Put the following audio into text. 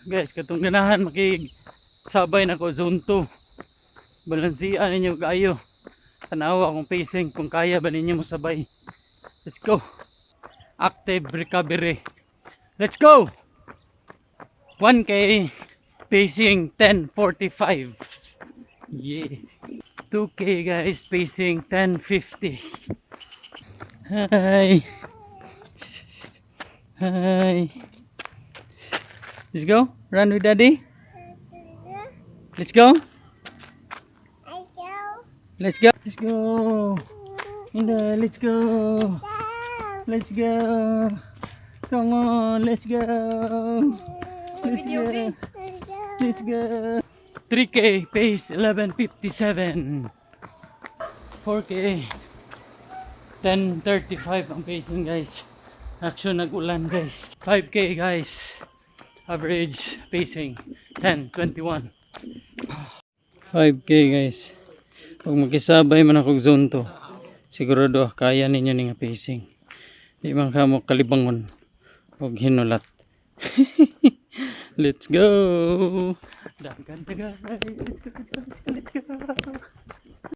Guys, katong ganahan makisabay na ko zone 2. Balansian ninyo kayo. Tanawa akong pacing kung kaya ba ninyo mo sabay. Let's go. Active recovery. Let's go. 1K pacing 10:45. Yeah. 2K guys pacing 10:50. Hi. Hi. Let's go. Run with daddy. Let's go. Let's go. Let's go. Indah, let's go. Let's go. Come on, let's go. Let's go. Let's go. 3K pace 11:57. 4K 10:35 ang pacing guys. Action nag-ulan guys. 5K guys. Average pacing 10:21. 5K guys. Pag magkisabay man akong zone to, sigurado kaya ninyo nga pacing. Di man ka mo kalibangon og hinulat. Let's go. Dagan. Let's go.